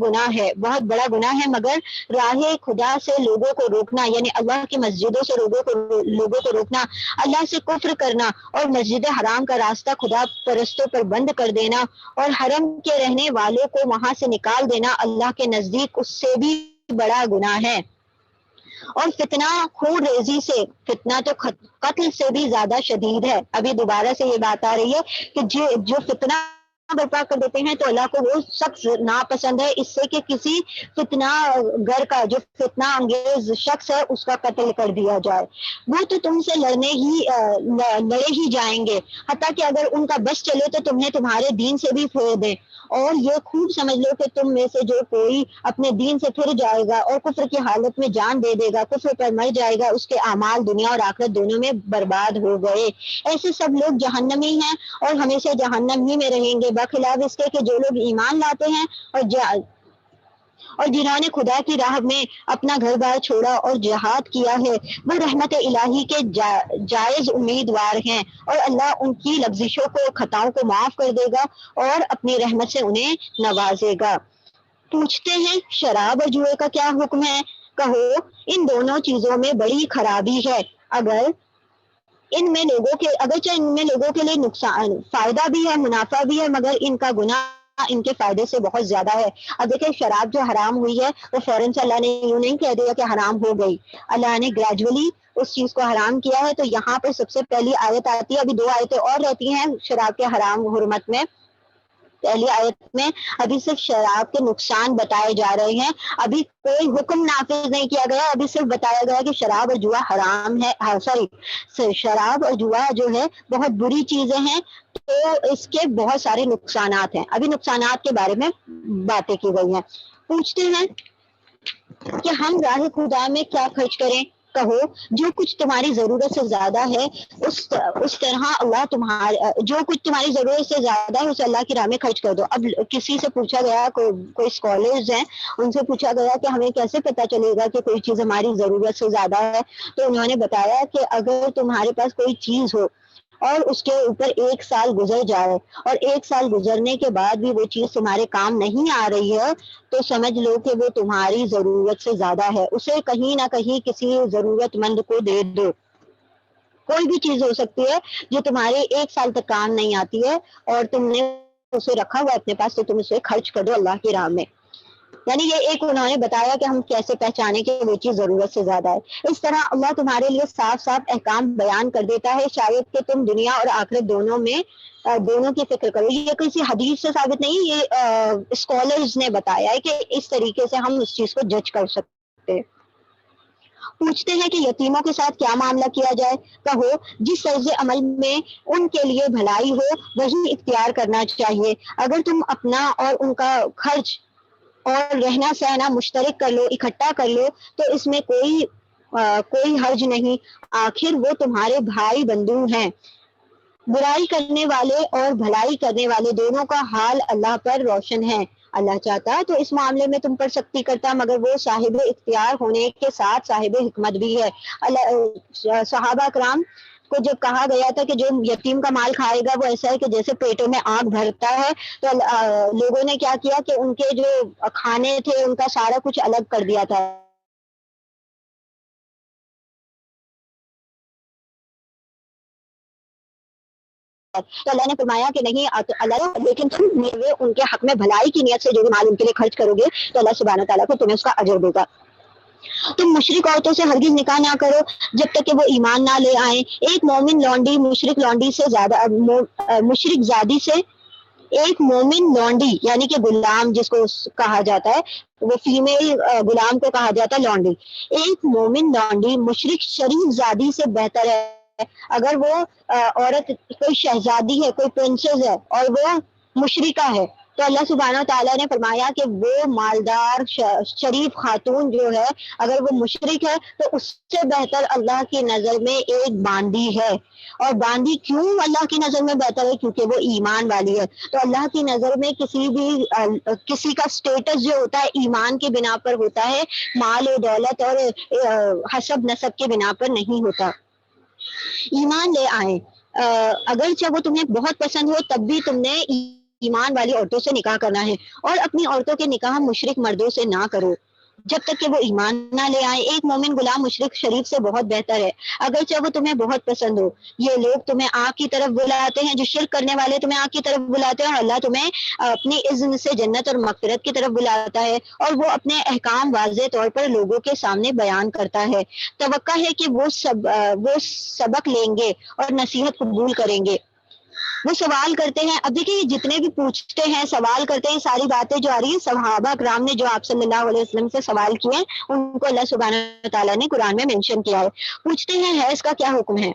گناہ ہے، بہت بڑا گناہ ہے، مگر راہ خدا سے لوگوں کو روکنا، یعنی اللہ کی مسجدوں سے لوگوں کو روکنا، اللہ سے کفر کرنا اور مسجد حرام کا راستہ خدا پرستوں پر بند کر دینا، اور حرم کے رہنے والوں کو وہاں سے نکال دینا، اللہ کے نزدیک اس سے بھی بڑا گناہ ہے۔ اور فتنہ خون ریزی سے، فتنہ تو قتل سے بھی زیادہ شدید ہے۔ ابھی دوبارہ سے یہ بات آ رہی ہے کہ جو فتنہ برپا کر دیتے ہیں تو اللہ کو وہ سخت ناپسند ہے اس سے کہ کسی فتنہ گر کا، جو فتنہ انگیز شخص ہے اس کا قتل کر دیا جائے۔ وہ تو تم سے لڑے ہی جائیں گے، حتیٰ کہ اگر ان کا بس چلے تو تمہیں تمہارے دین سے بھی پھیر دیں، اور یہ خوب سمجھ لو کہ تم میں سے جو کوئی اپنے دین سے پھر جائے گا اور کفر کی حالت میں جان دے دے گا، کفر پر مر جائے گا، اس کے اعمال دنیا اور آخرت دونوں میں برباد ہو گئے۔ ایسے سب لوگ جہنمی ہیں اور ہمیشہ جہنم ہی میں رہیں گے، بخلاف اس کے کہ جو لوگ ایمان لاتے ہیں اور جنہوں نے خدا کی راہ میں اپنا گھر بار چھوڑا اور جہاد کیا ہے، وہ رحمت الہی کے جائز امیدوار ہیں، اور اللہ ان کی لغزشوں کو، خطاؤں کو معاف کر دے گا اور اپنی رحمت سے انہیں نوازے گا۔ پوچھتے ہیں شراب اور جوئے کا کیا حکم ہے؟ کہو ان دونوں چیزوں میں بڑی خرابی ہے، اگرچہ ان میں لوگوں کے لیے نقصان، فائدہ بھی ہے، منافع بھی ہے، مگر ان کا گناہ ان کے فائدے سے بہت زیادہ ہے۔ اب دیکھیں شراب جو حرام ہوئی ہے وہ فوراً سے اللہ نے یوں نہیں کہہ دیا کہ حرام ہو گئی، اللہ نے گریجولی اس چیز کو حرام کیا ہے۔ تو یہاں پر سب سے پہلی آیت آتی ہے، ابھی 2 آیتیں اور رہتی ہیں شراب کے حرام حرمت میں۔ پہلی آیت میں ابھی صرف شراب کے نقصان بتائے جا رہے ہیں، ابھی کوئی حکم نافذ نہیں کیا گیا، ابھی صرف بتایا گیا کہ شراب اور جوا حرام ہے، شراب اور جوا جو ہے بہت بری چیزیں ہیں، تو اس کے بہت سارے نقصانات ہیں، ابھی نقصانات کے بارے میں باتیں کی گئی ہیں۔ پوچھتے ہیں کہ ہم راہ خدا میں کیا خرچ کریں؟ کہو جو کچھ تمہاری ضرورت سے زیادہ ہے اس طرح جو کچھ تمہاری ضرورت سے زیادہ ہے اسے اللہ کی راہ میں خرچ کر دو۔ اب کسی سے پوچھا گیا، کوئی اسکالرز ہیں، ان سے پوچھا گیا کہ ہمیں کیسے پتہ چلے گا کہ کوئی چیز ہماری ضرورت سے زیادہ ہے؟ تو انہوں نے بتایا کہ اگر تمہارے پاس کوئی چیز ہو اور اس کے اوپر 1 سال گزر جائے اور 1 سال گزرنے کے بعد بھی وہ چیز تمہارے کام نہیں آ رہی ہے، تو سمجھ لو کہ وہ تمہاری ضرورت سے زیادہ ہے، اسے کہیں نہ کہیں کسی ضرورت مند کو دے دو۔ کوئی بھی چیز ہو سکتی ہے جو تمہارے 1 سال تک کام نہیں آتی ہے اور تم نے اسے رکھا ہوا اپنے پاس، تو تم اسے خرچ کر دو اللہ کی راہ میں۔ یعنی یہ ایک انہوں نے بتایا کہ ہم کیسے پہچانے کہ وہ چیز ضرورت سے زیادہ ہے۔ اس طرح اللہ تمہارے لیے صاف صاف احکام بیان کر دیتا ہے، شاید کہ تم دنیا اور آخرت دونوں میں دونوں کی فکر کرو۔ یہ کسی حدیث سے ثابت نہیں، یہ اسکالرز نے بتایا ہے کہ اس طریقے سے ہم اس چیز کو جج کر سکتے ہیں۔ پوچھتے ہیں کہ یتیموں کے ساتھ کیا معاملہ کیا جائے؟ کہو جس طرز عمل میں ان کے لیے بھلائی ہو وہی اختیار کرنا چاہیے۔ اگر تم اپنا اور ان کا خرچ اور رہنا سہنا مشترک کر لو، اکٹھا کر لو، تو اس میں کوئی حرج نہیں، آخر وہ تمہارے بھائی بندو ہیں۔ برائی کرنے والے اور بھلائی کرنے والے دونوں کا حال اللہ پر روشن ہے۔ اللہ چاہتا تو اس معاملے میں تم پر سختی کرتا، مگر وہ صاحب اختیار ہونے کے ساتھ صاحب حکمت بھی ہے۔ صحابہ کرام کو جب کہا گیا تھا کہ جو یتیم کا مال کھائے گا وہ ایسا ہے کہ جیسے پیٹوں میں آگ بھرتا ہے، تو لوگوں نے کیا کیا کہ ان کے جو کھانے تھے ان کا سارا کچھ الگ کر دیا تھا۔ تو اللہ نے فرمایا کہ نہیں اللہ، لیکن تم ان کے حق میں بھلائی کی نیت سے جو بھی مال ان کے لیے خرچ کرو گے تو اللہ سبحانہ تعالیٰ کو تمہیں اس کا اجر دے گا۔ تم مشرک عورتوں سے ہرگز نکاح نہ کرو جب تک کہ وہ ایمان نہ لے آئیں۔ ایک مومن لونڈی مشرک لونڈی سے زیادہ مشرک زادی سے ایک مومن لونڈی یعنی کہ غلام جس کو کہا جاتا ہے، وہ فیمیل غلام کو کہا جاتا ہے لونڈی، ایک مومن لونڈی مشرک شریف زادی سے بہتر ہے۔ اگر وہ عورت کوئی شہزادی ہے، کوئی پرنسس ہے اور وہ مشرکہ ہے، تو اللہ سبحانہ تعالیٰ نے فرمایا کہ وہ مالدار شریف خاتون جو ہے اگر وہ مشرک ہے تو اس سے بہتر اللہ کی نظر میں ایک باندی ہے۔ اور باندی کیوں اللہ کی نظر میں بہتر ہے؟ کیونکہ وہ ایمان والی ہے۔ تو اللہ کی نظر میں کسی کا سٹیٹس جو ہوتا ہے ایمان کی بنا پر ہوتا ہے، مال و دولت اور حسب نسب کے بنا پر نہیں ہوتا۔ ایمان لے آئیں، اگرچہ وہ تمہیں بہت پسند ہو تب بھی تم نے ایمان والی عورتوں سے نکاح کرنا ہے، اور اپنی عورتوں کے نکاح مشرک مردوں سے نہ کرو جب تک کہ وہ ایمان نہ لے آئیں۔ ایک مومن غلام مشرک شریف سے بہت بہتر ہے، اگرچہ وہ تمہیں بہت پسند ہو۔ یہ لوگ تمہیں آگ کی طرف بلاتے ہیں، جو شرک کرنے والے تمہیں آگ کی طرف بلاتے ہیں، اور اللہ تمہیں اپنی اذن سے جنت اور مغفرت کی طرف بلاتا ہے، اور وہ اپنے احکام واضح طور پر لوگوں کے سامنے بیان کرتا ہے۔ توقع ہے کہ وہ سبق لیں گے اور نصیحت قبول کریں گے۔ وہ سوال کرتے ہیں، اب دیکھیں یہ جتنے بھی پوچھتے ہیں سوال کرتے ہیں، ساری باتیں جو آ رہی ہیں صحابہ کرام نے جو آپ صلی اللہ علیہ وسلم سے سوال کیے ہیں ان کو اللہ سبحانہ تعالیٰ نے قرآن میں مینشن کیا ہے۔ پوچھتے ہیں حیض کا کیا حکم ہے؟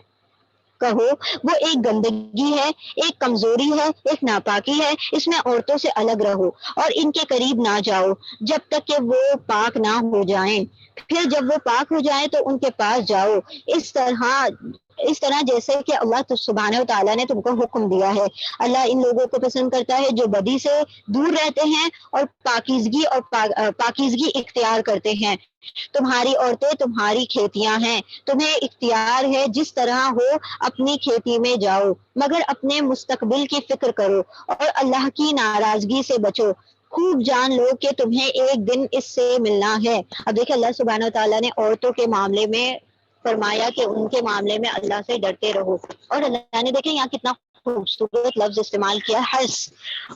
کہو وہ ایک گندگی ہے، ایک کمزوری ہے، ایک ناپاکی ہے، اس میں عورتوں سے الگ رہو اور ان کے قریب نہ جاؤ جب تک کہ وہ پاک نہ ہو جائیں، پھر جب وہ پاک ہو جائیں تو ان کے پاس جاؤ، اس طرح جیسے کہ اللہ سبحانہ و تعالیٰ نے تم کو حکم دیا ہے۔ اللہ ان لوگوں کو پسند کرتا ہے جو بدی سے دور رہتے ہیں اور پاکیزگی اختیار کرتے ہیں۔ تمہاری عورتیں تمہاری کھیتیاں ہیں، تمہیں اختیار ہے جس طرح ہو اپنی کھیتی میں جاؤ، مگر اپنے مستقبل کی فکر کرو اور اللہ کی ناراضگی سے بچو۔ خوب جان لو کہ تمہیں ایک دن اس سے ملنا ہے۔ اب دیکھیں اللہ سبحانہ تعالیٰ نے عورتوں کے معاملے میں فرمایا کہ ان کے معاملے میں اللہ سے ڈرتے رہو، اور اللہ نے دیکھیں یہاں کتنا خوبصورت لفظ استعمال کیا، حرث۔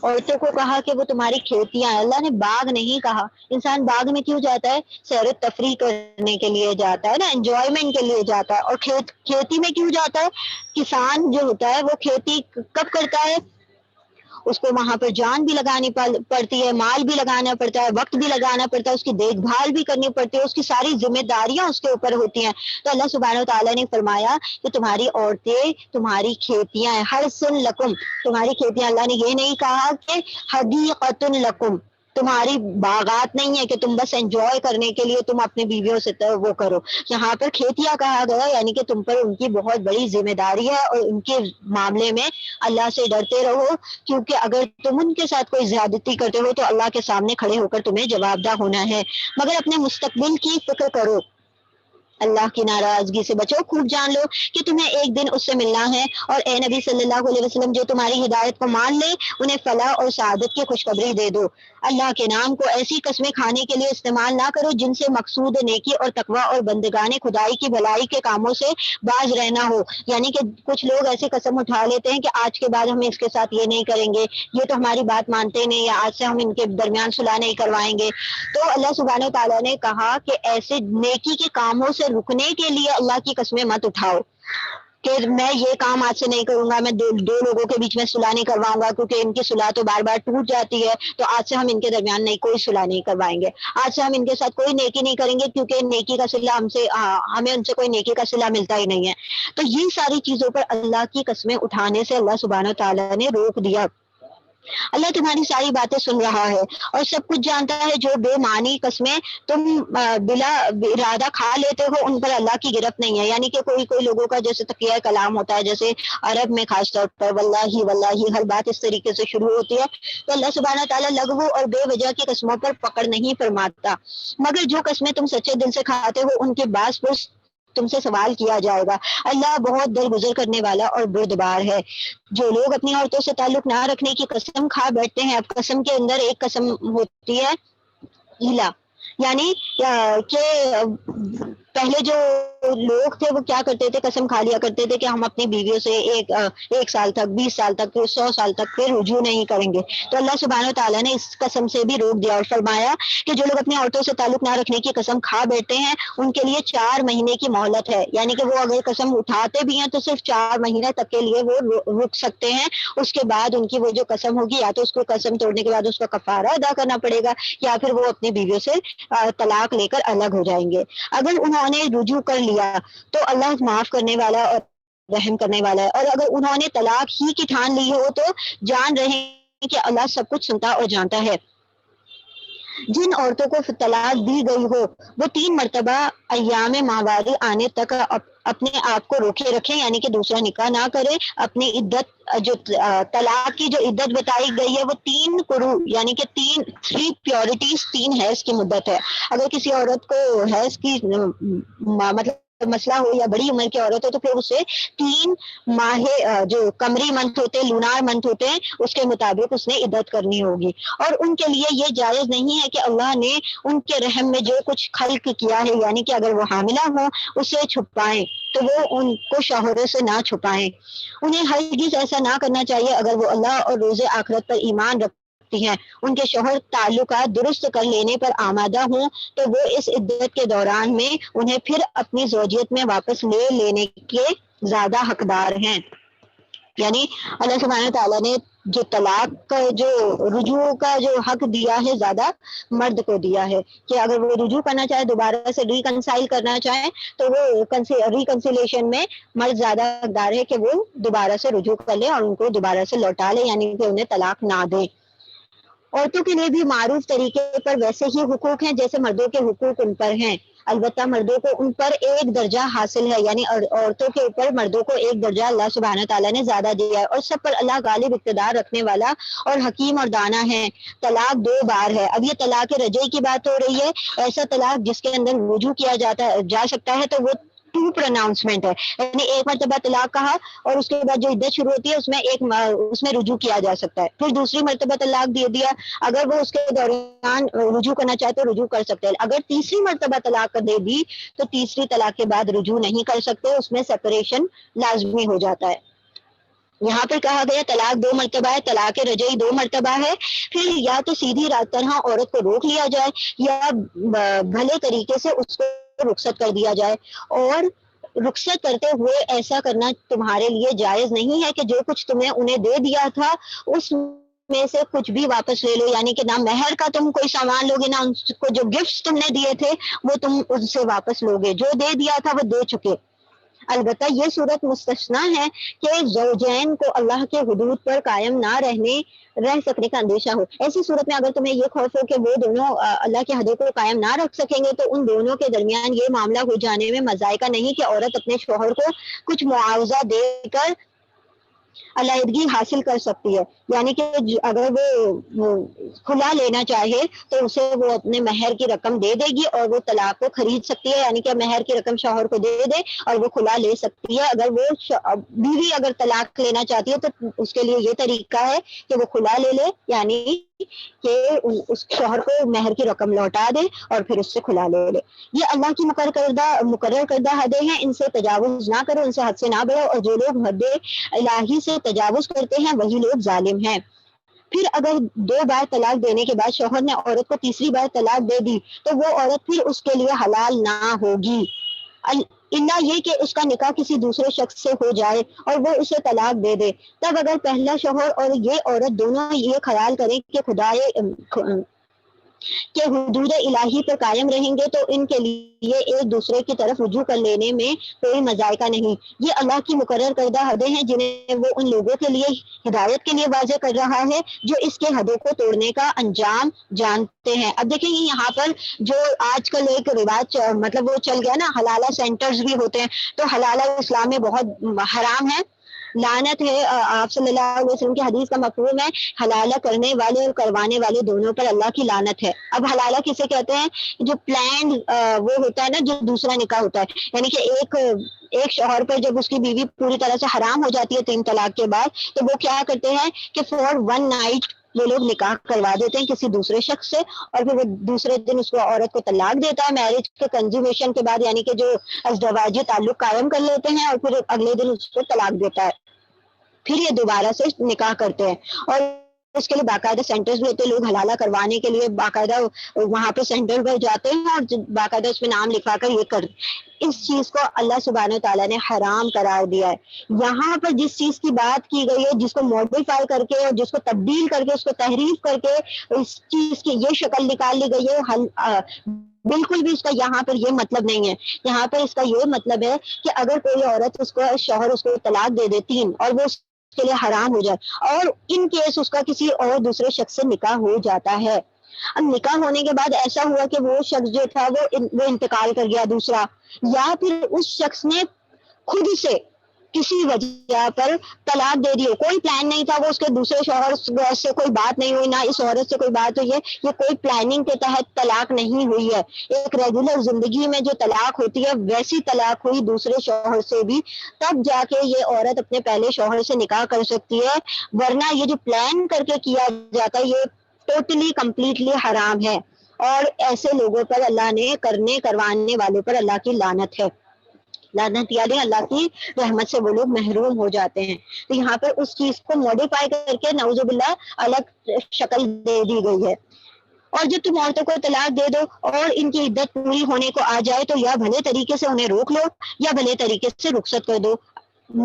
عورتوں کو کہا کہ وہ تمہاری کھیتیاں ہیں، اللہ نے باغ نہیں کہا۔ انسان باغ میں کیوں جاتا ہے؟ سیر و تفریح کرنے کے لیے جاتا ہے نا، انجوائمنٹ کے لیے جاتا ہے۔ اور کھیتی میں کیوں جاتا ہے؟ کسان جو ہوتا ہے وہ کھیتی کب کرتا ہے؟ اس کو وہاں پر جان بھی لگانی پڑتی ہے، مال بھی لگانا پڑتا ہے، وقت بھی لگانا پڑتا ہے، اس کی دیکھ بھال بھی کرنی پڑتی ہے، اس کی ساری ذمہ داریاں اس کے اوپر ہوتی ہیں۔ تو اللہ سبحانہ تعالیٰ نے فرمایا کہ تمہاری عورتیں تمہاری کھیتیاں ہیں، حرث لکم، تمہاری کھیتیاں۔ اللہ نے یہ نہیں کہا کہ حدیقۃ لکم، تمہاری باغات نہیں ہے کہ تم بس انجوائے کرنے کے لیے تم اپنی بیویوں سے وہ کرو۔ یہاں پر کھیتیاں کہا گیا، یعنی کہ تم پر ان کی بہت بڑی ذمہ داری ہے، اور ان کے معاملے میں اللہ سے ڈرتے رہو، کیونکہ اگر تم ان کے ساتھ کوئی زیادتی کرتے ہو تو اللہ کے سامنے کھڑے ہو کر تمہیں جواب دہ ہونا ہے۔ مگر اپنے مستقبل کی فکر کرو اللہ کی ناراضگی سے بچو. خوب جان لو کہ تمہیں ایک دن اس سے ملنا ہے. اور اے نبی صلی اللہ علیہ وسلم جو تمہاری ہدایت کو مان لے انہیں فلاح اور سعادت کی خوشخبری دے دو. اللہ کے نام کو ایسی قسمیں کھانے کے لیے استعمال نہ کرو جن سے مقصود نیکی اور تقوی اور بندگان خدائی کی بھلائی کے کاموں سے باز رہنا ہو. یعنی کہ کچھ لوگ ایسی قسم اٹھا لیتے ہیں کہ آج کے بعد ہم اس کے ساتھ یہ نہیں کریں گے, یہ تو ہماری بات مانتے نہیں, یا آج سے ہم ان کے درمیان صلح نہیں کروائیں گے. تو اللہ سبحانہ و تعالیٰ نے کہا کہ ایسے نیکی کے کاموں سے رکنے کے لیے اللہ کی قسمیں مت اٹھاؤ کہ میں یہ کام آج سے نہیں کروں گا, میں دو لوگوں کے بیچ میں صلح نہیں کرواؤں گا کیونکہ ان کی صلح تو بار بار ٹوٹ جاتی ہے, تو آج سے ہم ان کے درمیان نہیں کوئی صلح نہیں کروائیں گے, آج سے ہم ان کے ساتھ کوئی نیکی نہیں کریں گے کیونکہ نیکی کا صلہ ہمیں ان سے کوئی نیکی کا صلہ ملتا ہی نہیں ہے. تو یہ ساری چیزوں پر اللہ کی قسمیں اٹھانے سے اللہ سبحانہ و تعالیٰ نے روک دیا. اللہ تمہاری ساری باتیں سن رہا ہے اور سب کچھ جانتا ہے. جو بے معنی قسمیں تم بلا ارادہ کھا لیتے ہو ان پر اللہ کی گرفت نہیں ہے. یعنی کہ کوئی لوگوں کا جیسے تقیہ کلام ہوتا ہے, جیسے عرب میں خاص طور پر واللہ واللہ ہر بات اس طریقے سے شروع ہوتی ہے, تو اللہ سبحانہ تعالیٰ لغو اور بے وجہ کی قسموں پر پکڑ نہیں فرماتا, مگر جو قسمیں تم سچے دل سے کھاتے ہو ان کے بعض پر تم سے سوال کیا جائے گا. اللہ بہت درگزر کرنے والا اور بردبار ہے. جو لوگ اپنی عورتوں سے تعلق نہ رکھنے کی قسم کھا بیٹھتے ہیں, اب قسم کے اندر ایک قسم ہوتی ہے ہیلا, یعنی کہ پہلے جو لوگ تھے وہ کیا کرتے تھے, قسم کھا لیا کرتے تھے کہ ہم اپنی بیویوں سے ایک سال تک, 20 سال تک, پھر 100 سال تک پھر رجوع نہیں کریں گے. تو اللہ سبحانہ و تعالیٰ نے اس قسم سے بھی روک دیا اور فرمایا کہ جو لوگ اپنی عورتوں سے تعلق نہ رکھنے کی قسم کھا بیٹھتے ہیں ان کے لیے 4 مہینے کی مہلت ہے. یعنی کہ وہ اگر قسم اٹھاتے بھی ہیں تو صرف 4 مہینے تک کے لیے وہ رک سکتے ہیں. اس کے بعد ان کی وہ جو قسم ہوگی یا تو اس کو قسم توڑنے کے بعد اس کا کفارہ ادا کرنا پڑے گا, یا پھر وہ اپنی بیویوں سے طلاق لے کر الگ ہو جائیں گے. اگر انہوں نے رجوع کر لیا تو اللہ معاف کرنے والا اور رحم کرنے والا ہے, اور اگر انہوں نے طلاق ہی کی ٹھان لی ہو تو جان رہے کہ اللہ سب کچھ سنتا اور جانتا ہے. جن عورتوں کو طلاق دی گئی ہو وہ 3 مرتبہ ایام ماواری آنے تک اپنے آپ کو روکے رکھیں, یعنی کہ دوسرا نکاح نہ کرے. اپنی عدت جو طلاق کی جو عدت بتائی گئی ہے وہ 3 قروء یعنی کہ 3 پیورٹیز, 3 حیض کی مدت ہے. اگر کسی عورت کو حیض کی مطلب مسئلہ ہو یا بڑی عمر کی عورت ہو تو پھر اسے 3 ماہ جو قمری منتھ ہوتے ہیں, لونار منتھ ہوتے ہیں, اس کے مطابق اس نے عدت کرنی ہوگی. اور ان کے لیے یہ جائز نہیں ہے کہ اللہ نے ان کے رحم میں جو کچھ خلق کیا ہے, یعنی کہ اگر وہ حاملہ ہو اسے چھپائیں تو وہ ان کو شوہروں سے نہ چھپائیں. انہیں ہرگز ایسا نہ کرنا چاہیے اگر وہ اللہ اور روز آخرت پر ایمان رکھتی ہیں. ان کے شوہر تعلقات درست کر لینے پر آمادہ ہوں تو وہ اس عدت کے دوران میں انہیں پھر اپنی زوجیت میں واپس لے لینے کے زیادہ حقدار ہیں. یعنی اللہ سبحانہ تعالیٰ نے جو طلاق کا جو رجوع کا جو حق دیا ہے زیادہ مرد کو دیا ہے, کہ اگر وہ رجوع کرنا چاہے, دوبارہ سے ریکنسائل کرنا چاہیں تو وہ ریکنسیلیشن میں مرد زیادہ حقدار ہے کہ وہ دوبارہ سے رجوع کر لے اور ان کو دوبارہ سے لوٹا لے, یعنی کہ انہیں طلاق نہ دے. عورتوں کے لیے بھی معروف طریقے پر ویسے ہی حقوق ہیں جیسے مردوں کے حقوق ان پر ہیں, البتہ مردوں کو ان پر ایک درجہ حاصل ہے, یعنی عورتوں کے اوپر مردوں کو ایک درجہ اللہ سبحانہ تعالیٰ نے زیادہ دیا ہے, اور سب پر اللہ غالب اقتدار رکھنے والا اور حکیم اور دانا ہے. طلاق 2 بار ہے. اب یہ طلاق رجعی کی بات ہو رہی ہے, ایسا طلاق جس کے اندر رجوع کیا جا سکتا ہے, تو وہ 2 پروناؤنسمنٹ ہے, یعنی 1 مرتبہ طلاق کہا اور اس کے بعد جو عدت شروع ہوتی ہے اس میں رجوع کیا جا سکتا ہے. پھر دوسری مرتبہ طلاق دے دیا, اگر وہ اس کے دوران رجوع کرنا چاہے تو رجوع کر سکتے ہیں. اگر تیسری مرتبہ طلاق دے دی تو تیسری طلاق کے بعد رجوع نہیں کر سکتے, اس میں سپریشن لازمی ہو جاتا ہے. یہاں پر کہا گیا طلاق 2 مرتبہ ہے, طلاق رجعی 2 مرتبہ ہے. پھر یا تو سیدھی طرح عورت کو روک لیا جائے یا بھلے طریقے سے اس کو رخصت کر دیا جائے, اور رخصت کرتے ہوئے ایسا کرنا تمہارے لیے جائز نہیں ہے کہ جو کچھ تمہیں انہیں دے دیا تھا اس میں سے کچھ بھی واپس لے لو, یعنی کہ نہ مہر کا تم کوئی سامان لوگے, نہ ان کو جو گفٹ تم نے دیے تھے وہ تم ان سے واپس لوگے, جو دے دیا تھا وہ دے چکے. البتہ یہ صورت مستثنا ہے کہ زوجین کو اللہ کے حدود پر قائم نہ رہ سکنے کا اندیشہ ہو. ایسی صورت میں اگر تمہیں یہ خوف ہو کہ وہ دونوں اللہ کے حدود کو قائم نہ رکھ سکیں گے تو ان دونوں کے درمیان یہ معاملہ ہو جانے میں مذائقہ نہیں کہ عورت اپنے شوہر کو کچھ معاوضہ دے کر علیحدگی حاصل کر سکتی ہے، یعنی کہ اگر وہ کھلا لینا چاہے تو اسے وہ اپنے مہر کی رقم دے دے گی اور وہ طلاق کو خرید سکتی ہے، یعنی کہ مہر کی رقم شوہر کو دے دے اور وہ کھلا لے سکتی ہے۔ اگر وہ بیوی اگر طلاق لینا چاہتی ہے تو اس کے لیے یہ طریقہ ہے کہ وہ کھلا لے لے، یعنی کہ اس شوہر کو مہر کی رقم لوٹا دے اور پھر اس سے کھلا لے لے۔ یہ اللہ کی مقرر کردہ حدیں ہیں، ان سے تجاوز نہ کرو، ان سے حد سے نہ بڑھو، اور جو لوگ حد الہی سے تجاوز کرتے ہیں وہی لوگ ظالم ہیں۔ پھر اگر 2 بار طلاق دینے کے بعد شوہر نے عورت کو تیسری بار طلاق دے دی تو وہ عورت پھر اس کے لیے حلال نہ ہوگی، اللہ یہ کہ اس کا نکاح کسی دوسرے شخص سے ہو جائے اور وہ اسے طلاق دے دے۔ تب اگر پہلا شوہر اور یہ عورت دونوں یہ خیال کریں کہ حدود الہی پر قائم رہیں گے تو ان کے لیے ایک دوسرے کی طرف رجوع کر لینے میں کوئی مذائقہ نہیں۔ یہ اللہ کی مقرر کردہ حدیں ہیں جنہیں وہ ان لوگوں کے لیے ہدایت کے لیے واضح کر رہا ہے جو اس کے حدوں کو توڑنے کا انجام جانتے ہیں۔ اب دیکھیں یہاں پر جو آج کل ایک رواج مطلب وہ چل گیا نا، حلالہ سینٹرز بھی ہوتے ہیں، تو حلالہ اسلام میں بہت حرام ہے، لعنت ہے۔ آپ صلی اللہ علیہ وسلم کی حدیث کا مفہوم ہے حلالہ کرنے والے اور کروانے والے دونوں پر اللہ کی لعنت ہے۔ اب حلالہ کسے کہتے ہیں؟ جو پلانڈ وہ ہوتا ہے نا، جو دوسرا نکاح ہوتا ہے، یعنی کہ ایک شوہر پر جب اس کی بیوی پوری طرح سے حرام ہو جاتی ہے 3 طلاق کے بعد، تو وہ کیا کرتے ہیں کہ فور ون نائٹ وہ لوگ نکاح کروا دیتے ہیں کسی دوسرے شخص سے، اور پھر وہ دوسرے دن اس کو عورت کو طلاق دیتا ہے میرج کے کنزومیشن کے بعد، یعنی کہ جو ازدواجی تعلق قائم کر لیتے ہیں، اور پھر اگلے دن اس کو طلاق دیتا ہے، پھر یہ دوبارہ سے نکاح کرتے ہیں۔ اور اس کے لیے باقاعدہ سینٹرز بھی ہوتے ہیں، لوگ حلالہ کروانے کے لیے باقاعدہ وہاں پہ سینٹر پر جاتے ہیں اور باقاعدہ اس میں نام لکھوا کر یہ کر، اس چیز کو اللہ سبحانہ و تعالیٰ نے حرام قرار دیا ہے۔ یہاں پر جس چیز کی بات کی گئی ہے، جس کو موڈیفائی کر کے اور جس کو تبدیل کر کے اس کو تحریف کر کے اس چیز کی یہ شکل نکال لی گئی ہے، بالکل بھی اس کا یہاں پر یہ مطلب نہیں ہے۔ یہاں پر اس کا یہ مطلب ہے کہ اگر کوئی عورت اس کو شوہر اس کو طلاق دے دے 3 اور وہ اس کے لیے حرام ہو جائے، اور ان کیس اس کا کسی اور دوسرے شخص سے نکاح ہو جاتا ہے، اب نکاح ہونے کے بعد ایسا ہوا کہ وہ شخص جو تھا وہ انتقال کر گیا دوسرا، یا پھر اس شخص نے خود سے کسی وجہ پر طلاق دے دی، کوئی پلان نہیں تھا، وہ اس کے دوسرے شوہر سے کوئی بات نہیں ہوئی، نہ اس عورت سے کوئی بات ہوئی ہے، یہ کوئی پلاننگ کے تحت طلاق نہیں ہوئی ہے، ایک ریگولر زندگی میں جو طلاق ہوتی ہے ویسی طلاق ہوئی دوسرے شوہر سے بھی، تب جا کے یہ عورت اپنے پہلے شوہر سے نکاح کر سکتی ہے، ورنہ یہ جو پلان کر کے کیا جاتا ہے یہ ٹوٹلی کمپلیٹلی حرام ہے، اور ایسے لوگوں پر اللہ نے کروانے والوں پر اللہ کی لعنت ہے، لعنت یعنی اللہ کی رحمت سے وہ لوگ محروم ہو جاتے ہیں۔ تو یہاں پر اس چیز کو موڈیفائی کر کے نعوذ باللہ الگ شکل دے دی گئی ہے۔ اور جب تم عورتوں کو طلاق دے دو اور ان کی عدت پوری ہونے کو آ جائے تو یا بھلے طریقے سے انہیں روک لو یا بھلے طریقے سے رخصت کر دو،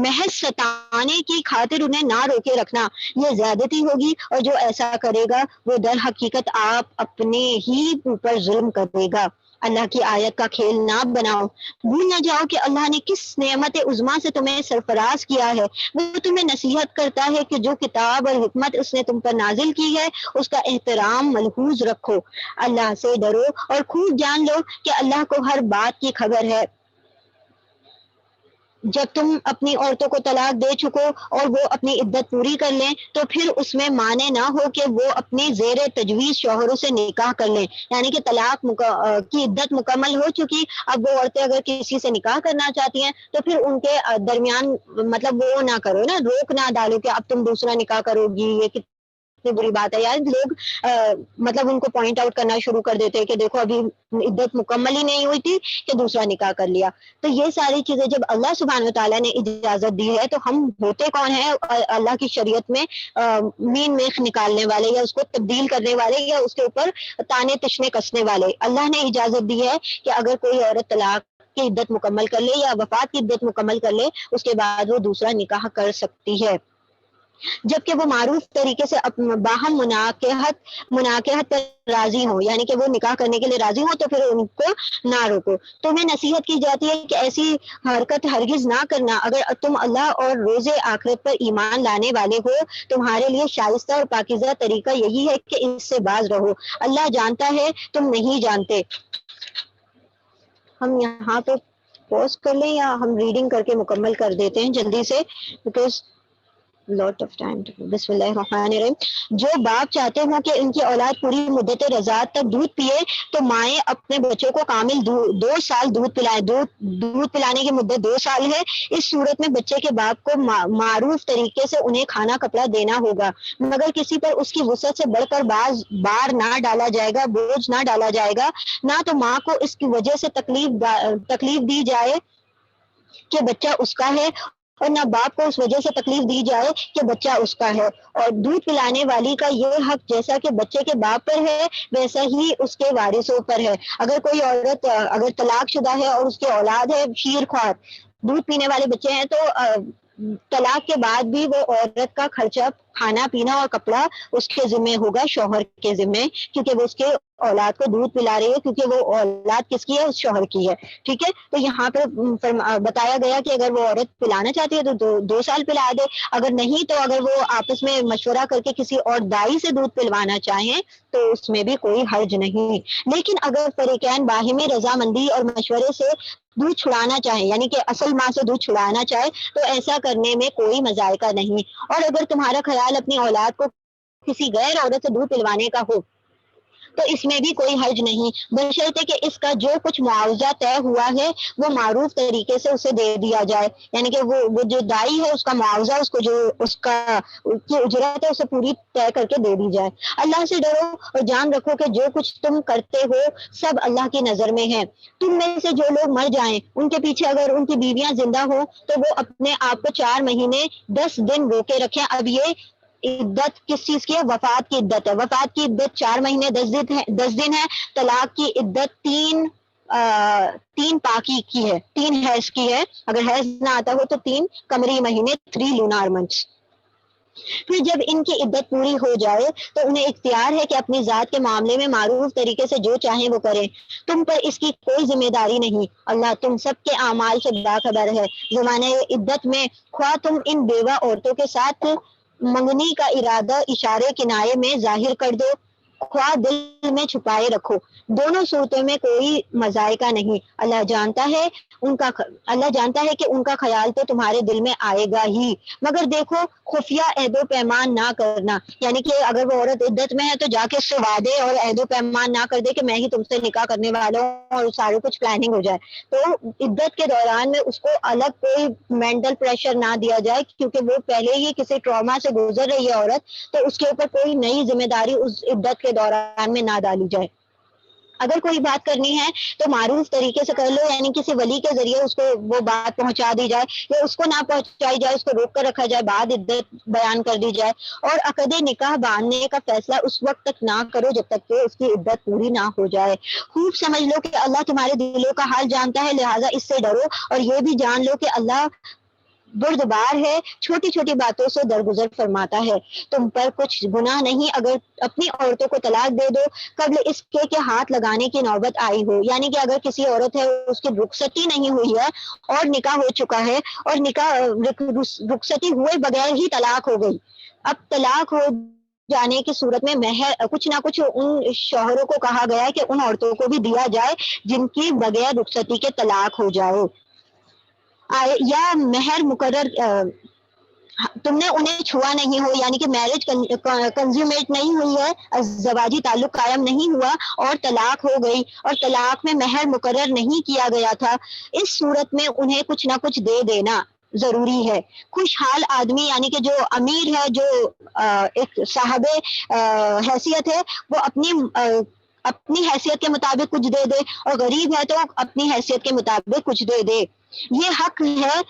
محض ستانے کی خاطر انہیں نہ روکے رکھنا یہ زیادتی ہوگی، اور جو ایسا کرے گا وہ در حقیقت آپ اپنے ہی اوپر ظلم کرے گا۔ اللہ کی آیت کا کھیل نہ بناؤ، بھول نہ جاؤ کہ اللہ نے کس نعمت عظما سے تمہیں سرفراز کیا ہے، وہ تمہیں نصیحت کرتا ہے کہ جو کتاب اور حکمت اس نے تم پر نازل کی ہے اس کا احترام ملحوظ رکھو، اللہ سے ڈرو اور خوب جان لو کہ اللہ کو ہر بات کی خبر ہے۔ جب تم اپنی عورتوں کو طلاق دے چکو اور وہ اپنی عدت پوری کر لیں تو پھر اس میں مانے نہ ہو کہ وہ اپنی زیر تجویز شوہروں سے نکاح کر لیں، یعنی کہ طلاق کی عدت مکمل ہو چکی، اب وہ عورتیں اگر کسی سے نکاح کرنا چاہتی ہیں تو پھر ان کے درمیان مطلب وہ نہ کرو نا، روک نہ ڈالو کہ اب تم دوسرا نکاح کرو گی، یہ کتنی بری بات ہے یار۔ لوگ مطلب ان کو پوائنٹ آؤٹ کرنا شروع کر دیتے ہیں کہ دیکھو ابھی عدت مکمل ہی نہیں ہوئی تھی کہ دوسرا نکاح کر لیا۔ تو یہ ساری چیزیں جب اللہ سبحانہ وتعالیٰ نے اجازت دی ہے تو ہم ہوتے کون ہیں اللہ کی شریعت میں مین میخ نکالنے والے یا اس کو تبدیل کرنے والے یا اس کے اوپر تانے تشنے کسنے والے۔ اللہ نے اجازت دی ہے کہ اگر کوئی عورت طلاق کی عدت مکمل کر لے یا وفات کی عدت مکمل کر لے اس کے بعد وہ دوسرا نکاح کر سکتی ہے، جبکہ وہ معروف طریقے سے باہم مناکحت پر راضی ہوں، یعنی کہ وہ نکاح کرنے کے لیے راضی ہوں تو پھر ان کو نہ روکو۔ تمہیں نصیحت کی جاتی ہے کہ ایسی حرکت ہرگز نہ کرنا، اگر تم اللہ اور روز آخرت پر ایمان لانے والے ہو تمہارے لیے شائستہ اور پاکیزہ طریقہ یہی ہے کہ اس سے باز رہو، اللہ جانتا ہے تم نہیں جانتے۔ ہم یہاں پہ پوز کر لیں یا ہم ریڈنگ کر کے مکمل کر دیتے ہیں جلدی سے، بیکاز لوٹ آف ٹائم. بسم اللہ الرحمن الرحیم. جو باپ چاہتے ہوں کہ ان کی اولاد پوری مدت رضاعت تک دودھ پیے تو مائیں اپنے بچوں کو کامل 2 سال دودھ پلائیں. دودھ پلانے کی مدت 2 سال ہے. اس صورت میں بچے کے باپ کو معروف طریقے سے انہیں کھانا کپڑا دینا ہوگا، مگر کسی پر اس کی وسعت سے بڑھ کر بار نہ ڈالا جائے گا، بوجھ نہ ڈالا جائے گا. نہ تو ماں کو اس کی وجہ سے تکلیف دی جائے کہ بچہ اس کا ہے، اور نہ باپ کو اس وجہ سے تکلیف دی جائے کہ بچہ اس کا ہے. اور دودھ پلانے والی کا یہ حق جیسا کہ بچے کے باپ پر ہے ویسا ہی اس کے وارثوں پر ہے. اگر کوئی عورت اگر طلاق شدہ ہے اور اس کی اولاد ہے شیر خوار، دودھ پینے والے بچے ہیں، تو طلاق کے بعد بھی وہ عورت کا خرچہ، کھانا پینا اور کپڑا اس کے ذمہ ہوگا، شوہر کے ذمہ، کیونکہ وہ اس کے اولاد کو دودھ پلا رہی ہے، کیونکہ وہ اولاد کس کی ہے؟ اس شوہر کی ہے. ٹھیک ہے. تو یہاں پہ بتایا گیا کہ اگر وہ عورت پلانا چاہتی ہے تو 2 سال پلا دے، اگر نہیں تو اگر وہ آپس میں مشورہ کر کے کسی اور دائی سے دودھ پلوانا چاہیں تو اس میں بھی کوئی حرج نہیں. لیکن اگر فریقین باہمی رضامندی اور مشورے سے دودھ چھڑانا چاہیں، یعنی کہ اصل ماں سے دودھ چھڑانا چاہے، تو ایسا کرنے میں کوئی مذائقہ نہیں. اور اگر تمہارا خیال اپنی اولاد کو کسی غیر عورت سے دودھ پلوانے کا ہو تو اس میں بھی کوئی حرج نہیں، بشرطے کہ اس کا جو کچھ معاوضہ طے ہوا ہے وہ معروف طریقے سے اسے دے دیا جائے. یعنی کہ وہ جو دائی ہے اس کا معاوضہ، اس کو جو اس کی اجرت ہے اسے پوری طے کر کے دے دی جائے. اللہ سے ڈرو اور جان رکھو کہ جو کچھ تم کرتے ہو سب اللہ کی نظر میں ہے. تم میں سے جو لوگ مر جائیں ان کے پیچھے اگر ان کی بیویاں زندہ ہوں تو وہ اپنے آپ کو 4 مہینے 10 دن روکے رکھیں. اب یہ عدت کس چیز کی ہے؟ وفات کی عدت ہے. وفات کی عدت 4 مہینے 10 دن ہے. طلاق کی عدت 3 پاکی کی ہے، 3 حیض کی ہے. اگر حیض نہ آتا ہو تو 3 قمری مہینے، 3 لونار منتھس. پھر جب ان کی عدت پوری ہو جائے تو انہیں اختیار ہے کہ اپنی ذات کے معاملے میں معروف طریقے سے جو چاہیں وہ کریں. تم پر اس کی کوئی ذمہ داری نہیں. اللہ تم سب کے اعمال سے باخبر ہے. زمانے عدت میں خواہ تم ان بیوہ عورتوں کے ساتھ منگنی کا ارادہ اشارے کنائے میں ظاہر کر دو، خواہ دل میں چھپائے رکھو، دونوں صورتوں میں کوئی مذائقہ نہیں. اللہ جانتا ہے کہ ان کا خیال تو تمہارے دل میں آئے گا ہی، مگر دیکھو خفیہ عہد و پیمان نہ کرنا. یعنی کہ اگر وہ عورت عدت میں ہے تو جا کے اس سے وعدے اور عہد و پیمان نہ کر دے کہ میں ہی تم سے نکاح کرنے والا ہوں، اور سارے کچھ پلاننگ ہو جائے. تو عدت کے دوران میں اس کو الگ کوئی مینٹل پریشر نہ دیا جائے، کیونکہ وہ پہلے ہی کسی ٹراما سے گزر رہی ہے عورت، تو اس کے اوپر کوئی نئی ذمہ داری اس عدت کے دوران میں نہ ڈالی جائے. اگر کوئی بات کرنی ہے تو معروف طریقے سے کر لو، یعنی کسی ولی کے ذریعے اس کو وہ بات پہنچا دی جائے، یا اس کو نہ پہنچائی جائے، اس کو روک کر رکھا جائے، بعد عدت بیان کر دی جائے. اور عقد نکاح باندھنے کا فیصلہ اس وقت تک نہ کرو جب تک کہ اس کی عدت پوری نہ ہو جائے. خوب سمجھ لو کہ اللہ تمہارے دلوں کا حال جانتا ہے، لہٰذا اس سے ڈرو، اور یہ بھی جان لو کہ اللہ بردبار ہے، چھوٹی چھوٹی باتوں سے درگزر فرماتا ہے. تم پر کچھ گناہ نہیں اگر اپنی عورتوں کو طلاق دے دو قبل اس کے ہاتھ لگانے کی نوبت آئی ہو. یعنی کہ اگر کسی عورت ہے اس کی رخصتی نہیں ہوئی ہے اور نکاح ہو چکا ہے، اور نکاح رخصتی ہوئے بغیر ہی طلاق ہو گئی، اب طلاق ہو جانے کی صورت میں مہر کچھ نہ کچھ ان شوہروں کو کہا گیا ہے کہ ان عورتوں کو بھی دیا جائے جن کی بغیر رخصتی کے طلاق ہو جائے، یا مہر مقرر تم نے انہیں چھوا نہیں ہو، یعنی کہ میرج کنزیومیٹ نہیں ہوئی ہے، زواجی تعلق قائم نہیں ہوا اور طلاق ہو گئی، اور طلاق میں مہر مقرر نہیں کیا گیا تھا. اس صورت میں انہیں کچھ نہ کچھ دے دینا ضروری ہے. خوشحال آدمی یعنی کہ جو امیر ہے، جو ایک صاحب حیثیت ہے، وہ اپنی حیثیت کے مطابق کچھ دے دے، اور غریب ہے تو اپنی حیثیت کے مطابق کچھ دے دے. یہ حق ہے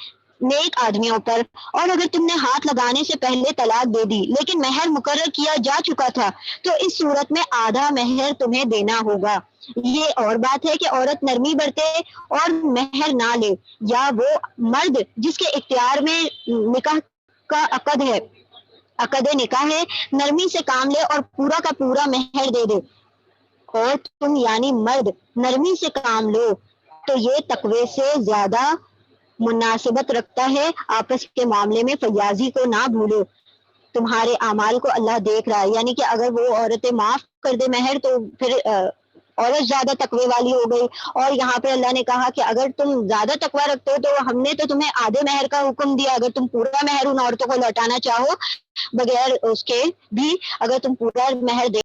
نیک آدمیوں پر. اور اگر تم نے ہاتھ لگانے سے پہلے طلاق دے دی لیکن مہر مقرر کیا جا چکا تھا تو اس صورت میں آدھا مہر تمہیں دینا ہوگا. یہ اور بات ہے کہ عورت نرمی برتے اور مہر نہ لے، یا وہ مرد جس کے اختیار میں نکاح کا عقد نکاح ہے نرمی سے کام لے اور پورا کا پورا مہر دے دے. اور تم یعنی مرد نرمی سے کام لو تو یہ تقوی سے زیادہ مناسبت رکھتا ہے. آپس کے معاملے میں فیاضی کو نہ بھولو، تمہارے اعمال کو اللہ دیکھ رہا ہے. یعنی کہ اگر وہ عورتیں معاف کر دے مہر تو پھر عورت زیادہ تقوی والی ہو گئی. اور یہاں پہ اللہ نے کہا کہ اگر تم زیادہ تقوی رکھتے ہو تو ہم نے تو تمہیں آدھے مہر کا حکم دیا، اگر تم پورا مہر ان عورتوں کو لوٹانا چاہو بغیر اس کے بھی، اگر تم پورا مہر